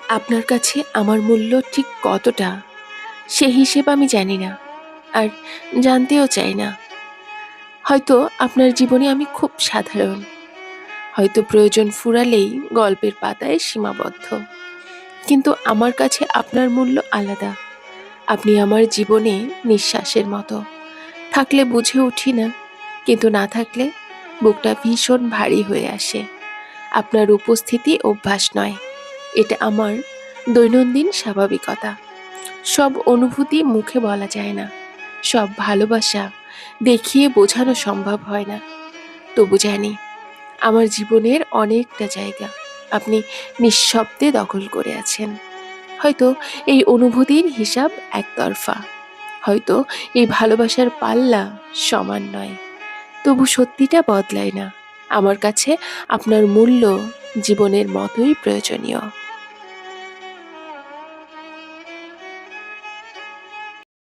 আপনার কাছে আমার মূল্য ঠিক কতটা সে হিসেব আমি জানি না, আর জানতেও চাই না। হয়তো আপনার জীবনে আমি খুব সাধারণ, হয়তো প্রয়োজন ফুরালেই গল্পের পাতায় সীমাবদ্ধ। কিন্তু আমার কাছে আপনার মূল্য আলাদা। আপনি আমার জীবনে নিঃশ্বাসের মতো। থাকলে বুঝে উঠি না, কিন্তু না থাকলে বুকটা ভীষণ ভারী হয়ে আসে। আপনার উপস্থিতি অভ্যাস নয়, এটা আমার দৈনন্দিন স্বাভাবিকতা। সব অনুভূতি মুখে বলা যায় না, সব ভালোবাসা দেখিয়ে বোঝানো সম্ভব হয় না। তবু জানি আমার জীবনের অনেকটা জায়গা আপনি নিঃশব্দে দখল করে আছেন। হয়তো এই অনুভূতির হিসাব একতরফা, হয়তো এই ভালোবাসার পাল্লা সমান নয়, তবু সত্যিটা বদলায় না। আমার কাছে আপনার মূল্য জীবনের মতোই প্রয়োজনীয়।